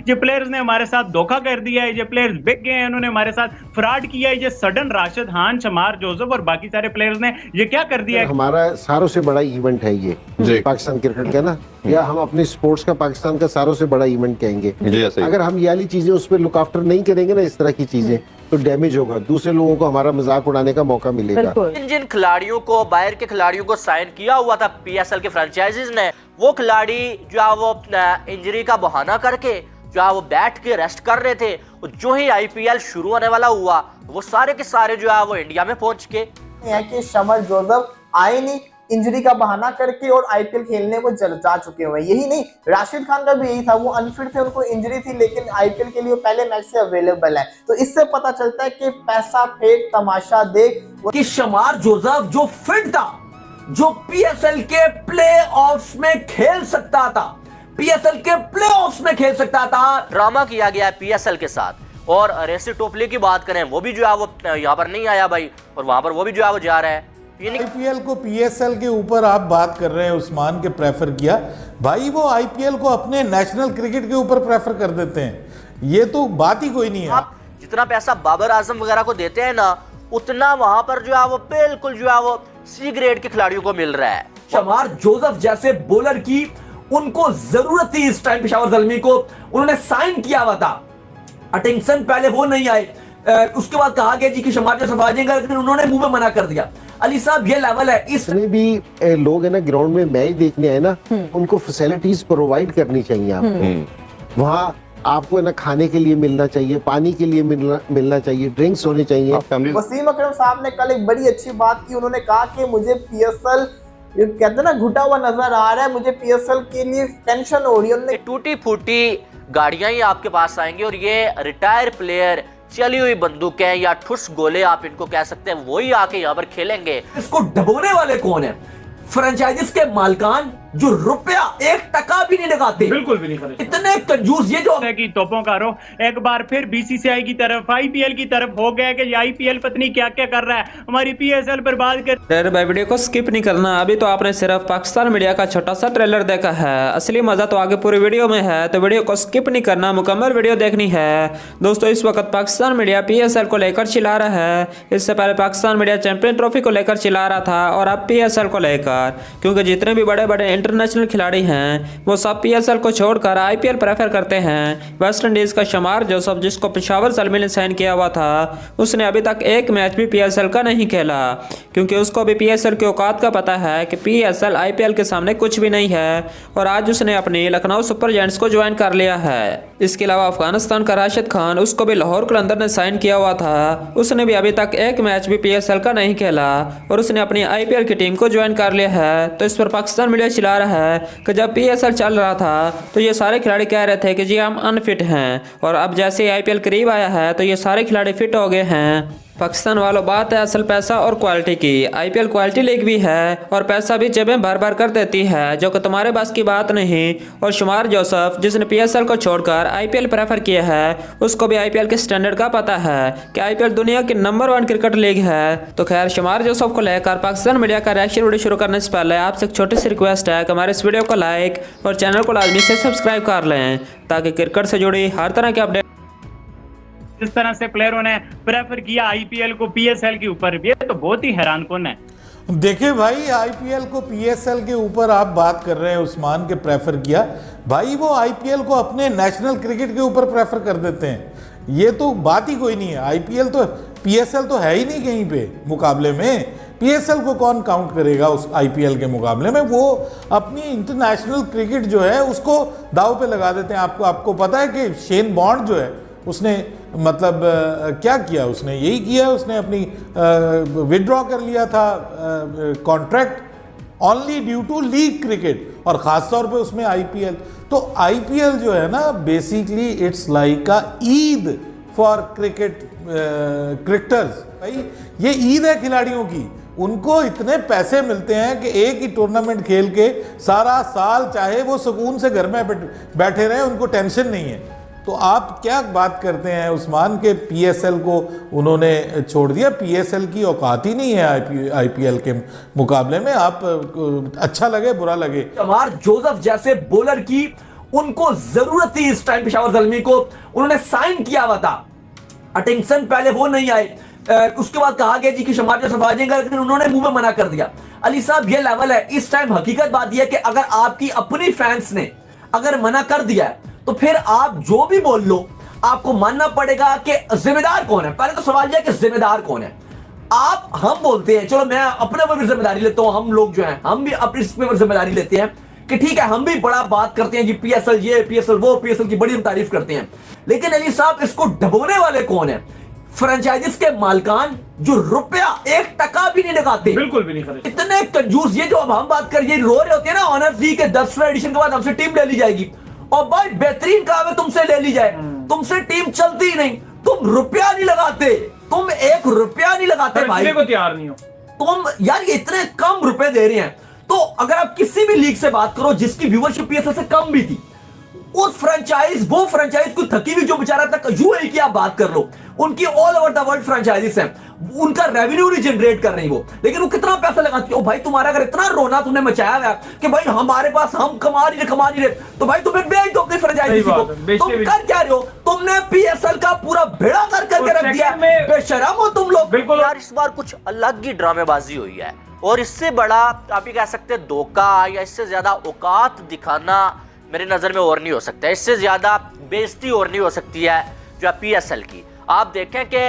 ये प्लेयर्स ने हमारे साथ धोखा कर दिया है, ये प्लेयर्स बिक गए हैं, उन्होंने हमारे साथ फ्रॉड किया है। ये सडन राशिद खान, शमार जोसेफ और बाकी सारे प्लेयर्स ने ये क्या कर दिया है। हमारा सारों से बड़ा इवेंट है ये पाकिस्तान क्रिकेट का ना, या हम अपने स्पोर्ट्स का पाकिस्तान का सारों से बड़ा इवेंट कहेंगे। अगर हम ये वाली चीजें उस पर लुक आफ्टर नहीं करेंगे ना, इस तरह की चीजें, तो डैमेज होगा, दूसरे लोगों को हमारा मजाक उड़ाने का मौका मिलेगा। जिन खिलाड़ियों को, बाहर के खिलाड़ियों को साइन किया हुआ था पीएसएल के फ्रेंचाइजीज ने, वो खिलाड़ी जो है वो इंजरी का बहाना करके जो है वो बैठ के रेस्ट कर रहे थे। जो ही आईपीएल शुरू होने वाला हुआ, वो सारे के सारे जो है वो इंडिया में पहुंच के कि शमर जोसेफ आए नहीं, इंजरी का बहाना करके और आईपीएल खेलने को जा चुके हुए। यही नहीं, राशिद खान का भी यही था, वो अनफिट थे, उनको इंजरी थी, लेकिन आईपीएल के लिए वो पहले मैच से अवेलेबल है। तो इससे पता चलता है कि पैसा फेंक, तमाशा देख कि शमार जोसेफ जो फिट था, जो पीएसएल के प्लेऑफ्स में खेल सकता था, पीएसएल के प्लेऑफ्स में खेल सकता था। ड्रामा किया गया है पीएसएल के साथ। और रेसी टोपली की बात करें, वो भी जो है वो यहाँ पर नहीं आया भाई, और वहां पर वो भी जो है वो जा रहा है। आईपीएल को पीएसएल के ऊपर आप बात कर रहे हैं, उस्मान के प्रेफर किया भाई, वो आईपीएल को अपने नेशनल क्रिकेट के ऊपर प्रेफर कर देते हैं। ये तो बात ही कोई नहीं है। आप जितना पैसा बाबर आजम वगैरह को देते हैं ना, उतना वहां पर जो है वो बिल्कुल जो है वो सी ग्रेड के खिलाड़ियों को मिल रहा है। शमार जोसेफ जैसे बॉलर की उनको जरूरत थी इस टाइम, पेशावर ज़ल्मी को उन्होंने साइन किया हुआ था। अटिंगसन पहले वो नहीं आए, उसके बाद कहा गया जी कि शमार जोसेफ आ जाएंगे, लेकिन उन्होंने मुंह में मना कर दिया। अली साहब ये लेवल है। इसमें भी लोग है ना ग्राउंड में मैच देखने आए ना, उनको फैसिलिटीज प्रोवाइड करनी चाहिए। आपको वहाँ आपको ना खाने के लिए मिलना चाहिए, पानी के लिए मिलना चाहिए, ड्रिंक्स होने चाहिए। वसीम अकरम साहब ने कल एक बड़ी अच्छी बात की, उन्होंने कहा कि मुझे पीएसएल कहते हैं ना घुटा हुआ नजर आ रहा है, मुझे पीएसएल के लिए टेंशन हो रही है। टूटी फूटी गाड़ियां ही आपके पास आएंगी, और ये रिटायर प्लेयर, चली हुई बंदूकें या ठुस गोले आप इनको कह सकते हैं, वही आके यहाँ पर खेलेंगे। इसको डबोने वाले कौन है? फ्रेंचाइजीज के मालिकान जो रुपया 1 टका भी नहीं लगाते, बिल्कुल भी नहीं करते, इतने कंजूस। ये जो की तोपों का रो एक बार फिर बीसीसीआई की तरफ, आईपीएल की तरफ हो गया कि ये आईपीएल पत्नी क्या क्या कर रहा है, हमारी पीएसएल पर बात कर। भाई वीडियो को स्किप नहीं करना, अभी तो आपने सिर्फ पाकिस्तान मीडिया का छोटा सा ट्रेलर देखा है, असली मजा तो आगे पूरी वीडियो में है, तो वीडियो को स्किप नहीं करना, मुकम्मल वीडियो देखनी है। दोस्तों इस वक्त पाकिस्तान मीडिया पीएसएल को लेकर चिल्ला रहा है। इससे पहले पाकिस्तान मीडिया चैंपियन ट्रॉफी को लेकर चिल्ला रहा था, और अब पीएसएल को लेकर, क्योंकि जितने भी बड़े बड़े इंटरनेशनल खिलाड़ी हैं वो सब पीएसएल को छोड़कर आईपीएल प्रेफर करते हैं। वेस्ट इंडीज का शमार जोसेफ, जिसको पेशावर ज़ल्मी ने साइन किया हुआ था, उसने अभी तक एक मैच भी पीएसएल का नहीं खेला, क्योंकि उसको भी पीएसएल की औकात का पता है कि पीएसएल आईपीएल के सामने कुछ भी नहीं है। और आज उसने अपनी लखनऊ सुपर जायंट्स को ज्वाइन कर लिया है। इसके अलावा अफगानिस्तान का राशिद खान, उसको भी लाहौर कलंदर ने साइन किया हुआ था, उसने भी अभी तक एक मैच भी पीएसएल का नहीं खेला, और उसने अपनी आईपीएल की टीम को ज्वाइन कर लिया है। तो इस पर पाकिस्तान मीडिया चिल्ला रहा है कि जब पीएसएल चल रहा था तो ये सारे खिलाड़ी कह रहे थे कि जी हम अनफिट हैं, और अब जैसे ही आईपीएल करीब आया है तो ये सारे खिलाड़ी फिट हो गए हैं। पाकिस्तान वालों, बात है असल पैसा और क्वालिटी की। आईपीएल क्वालिटी लीग भी है और पैसा भी जेबें भर भर कर देती है, जो कि तुम्हारे बस की बात नहीं। और शुमार जोसेफ, जिसने पीएसएल को छोड़कर आईपीएल प्रेफर किया है, उसको भी आईपीएल के स्टैंडर्ड का पता है कि आईपीएल दुनिया की नंबर 1 क्रिकेट लीग है। तो खैर, शुमार जोसेफ को लेकर पाकिस्तान मीडिया का रिएक्शन वीडियो शुरू करने से पहले आपसे एक छोटी सी रिक्वेस्ट है कि हमारे इस वीडियो को लाइक और चैनल को लाजमी से सब्सक्राइब कर लें, ताकि क्रिकेट से जुड़ी हर तरह के अपडेट। जिस तरह से प्लेयरों ने प्रेफर किया आईपीएल को पीएसएल के ऊपर, ये तो बहुत ही हैरानकुन है। देखिए भाई, आईपीएल को पीएसएल के ऊपर आप बात कर रहे हैं, उस्मान के प्रेफर किया भाई, वो आईपीएल को अपने नेशनल क्रिकेट के ऊपर प्रेफर कर देते हैं। ये तो बात ही कोई नहीं है। आईपीएल तो, पीएसएल तो है ही नहीं कहीं पे मुकाबले में। पीएसएल को कौन काउंट करेगा उस आईपीएल के मुकाबले में? वो अपनी इंटरनेशनल क्रिकेट जो है उसको दाव पे लगा देते हैं। आपको पता है कि शेन बॉन्ड जो है, उसने मतलब क्या किया? उसने यही किया, उसने अपनी विड्रॉ कर लिया था contract only due to league cricket, और ख़ास तौर पे उसमें आईपीएल। तो आईपीएल जो है ना, basically it's like a Eid for cricketers. भाई ये ईद है खिलाड़ियों की। उनको इतने पैसे मिलते हैं कि एक ही टूर्नामेंट खेल के सारा साल चाहे वो सुकून से घर में बैठे रहें, उनको टेंशन नहीं है। तो आप क्या बात करते हैं उस्मान के पीएसएल को उन्होंने छोड़ दिया? पीएसएल की औकात ही नहीं है आईपीएल के मुकाबले में। आप अच्छा लगे बुरा लगे, शमार जोसेफ जैसे बॉलर की उनको जरूरत थी इस टाइम पेशावर ज़ल्मी को, उन्होंने साइन किया हुआ था। अटेंशन पहले वो नहीं आए, उसके बाद कहा गया जी कि शमार जो सफा जाएंगे, लेकिन उन्होंने मुंह में मना कर दिया। अली साहब ये लेवल है इस टाइम। हकीकत बात यह है कि अगर आपकी अपनी फैंस ने अगर मना कर दिया है तो फिर आप जो भी बोल लो आपको मानना पड़ेगा कि जिम्मेदार कौन है। पहले तो सवाल यह है कि जिम्मेदार कौन है। आप हम बोलते हैं, चलो मैं अपने ऊपर भी जिम्मेदारी लेता हूं, हम लोग जो हैं हम भी अपनी ऊपर जिम्मेदारी लेते हैं कि ठीक है हम भी बड़ा बात करते हैं कि पीएसएल ये पीएसएल वो, पीएसएल की बड़ी हम तारीफ करते हैं, लेकिन अली साहब इसको डबोने वाले कौन है? फ्रेंचाइजीज के मालकान जो रुपया 1% भी नहीं लगाते, बिल्कुल भी नहीं खरीदते, इतने कंजूस। ये जो अब हम बात करिए रो रहे होते हैं ना ऑनर्स जी के 10वें एडिशन के बाद हमसे टीम ले ली जाएगी, और भाई बेहतरीन काम है तुमसे ले ली जाए, तुमसे टीम चलती ही नहीं, तुम रुपया नहीं लगाते, तुम 1 रुपया नहीं लगाते भाई को तैयार नहीं हो तुम। यार ये इतने कम रुपए दे रहे हैं, तो अगर आप किसी भी लीग से बात करो जिसकी व्यूअरशिप पीएसएल से कम भी थी, उस फ्रेंचाइज वो फ्रेंचाइज को थकी हुई जो बेचारा तक यूएई की आप बात कर लो, उनकी all over the world franchises हैं, उनका रेवेन्यू नहीं जनरेट कर रही वो, लेकिन वो कितना पैसा लगाती है। भाई तुम्हारा अगर इतना रोना तुमने मचाया हुआ कि भाई हमारे पास हम कमा नहीं रहे, तो भाई तुम्हें बेच दो अपनी फ्रेंचाइजी को। तुम कर क्या रहे हो? तुमने पीएसएल का पूरा भेड़ा करके रख दिया, बेशरम हो तुम लोग। बिल्कुल यार, इस बार कुछ अलग ही ड्रामेबाजी हुई है, और इससे बड़ा आप ये कह सकते हैं धोखा या इससे ज्यादा औकात दिखाना मेरी नजर में और नहीं हो सकता है। इससे ज्यादा बेइज्जती और नहीं हो सकती है जो पीएसएल की। आप देखें कि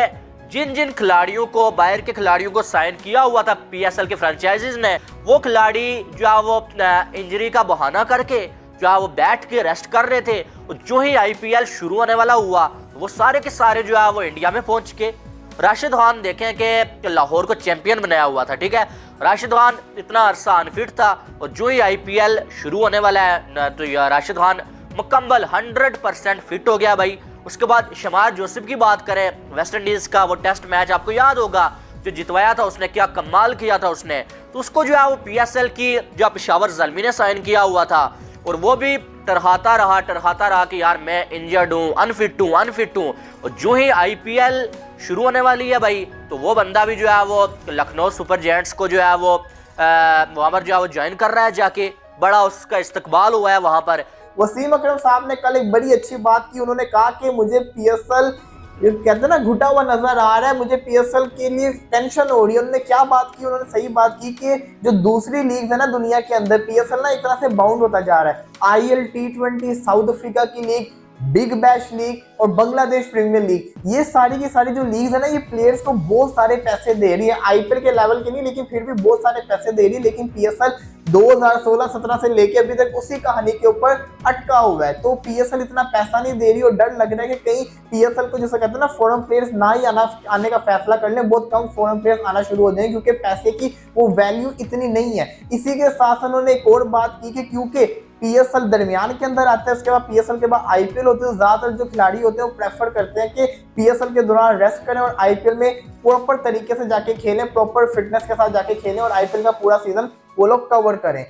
जिन जिन खिलाड़ियों को, बाहर के खिलाड़ियों को साइन किया हुआ था पीएसएल के फ्रेंचाइजीज ने, वो खिलाड़ी जो है वो इंजरी का बहाना करके जो है वो बैठ के रेस्ट कर रहे थे। जो ही आईपीएल शुरू होने वाला हुआ वो सारे के सारे जो है वो इंडिया में पहुंच के। राशिद खान देखें कि लाहौर को चैंपियन बनाया हुआ था, ठीक है, राशिद खान इतना अरसा अनफिट था, और जो ही आईपीएल शुरू होने वाला है तो राशिद खान मुकम्मल 100% फिट हो गया भाई। उसके बाद शमार जोसेफ की बात करें, वेस्ट इंडीज का वो टेस्ट मैच आपको याद होगा जो जितवाया था उसने, क्या कमाल किया था उसने, तो उसको जो है वो पीएसएल की जो पेशावर ज़ल्मी ने साइन किया हुआ था, और वो भी टरहाता रहा कि यार मैं इंजर्ड हूँ, अनफिट हूँ। और जो ही आईपीएल शुरू होने वाली है भाई, तो वो बंदा भी जो है वो लखनऊ सुपर जायंट्स को जो है वो वहाँ पर जो है वो ज्वाइन कर रहा है जाके, बड़ा उसका इस्तकबाल हुआ है वहाँ पर। वसीम अकरम साहब ने कल एक बड़ी अच्छी बात की, उन्होंने कहा कि मुझे पीएसएल कहते हैं ना घुटा हुआ नजर आ रहा है, मुझे पीएसएल के लिए टेंशन हो रही है। उन्होंने क्या बात की? उन्होंने सही बात की कि जो दूसरी लीग है ना दुनिया के अंदर, पीएसएल ना एक तरह से बाउंड होता जा रहा है। आईएल, T20, साउथ अफ्रीका की लीग, बिग बैश लीग और बांग्लादेश प्रीमियर लीग, ये सारी की सारी जो लीग्स है ना, ये प्लेयर्स को बहुत सारे पैसे दे रही है, आईपीएल के लेवल के नहीं, लेकिन फिर भी बहुत सारे पैसे दे रही है। लेकिन पीएसएल 2016-17 से लेके अभी तक उसी कहानी के ऊपर अटका हुआ है। तो पीएसएल इतना पैसा नहीं दे रही, और डर लग रहा है कि कहीं पीएसएल को जैसे कहते हैं ना फॉरेन प्लेयर्स ना ही आने का फैसला कर ले, बहुत कम फॉरेन प्लेयर्स आना शुरू हो जाएंगे, क्योंकि पैसे की वो वैल्यू इतनी नहीं है। इसी के साथ उन्होंने एक और बात की कि क्योंकि पीएसएल दरमियान के अंदर आता है, उसके बाद पीएसएल के बाद आईपीएल होते हैं, ज्यादातर जो खिलाड़ी होते हैं वो प्रेफर करते हैं कि पीएसएल के दौरान रेस्ट करें और आईपीएल में प्रॉपर तरीके से जाके खेलें, प्रॉपर फिटनेस के साथ जाके खेलें, और आईपीएल का पूरा सीजन वो लोग कवर करें।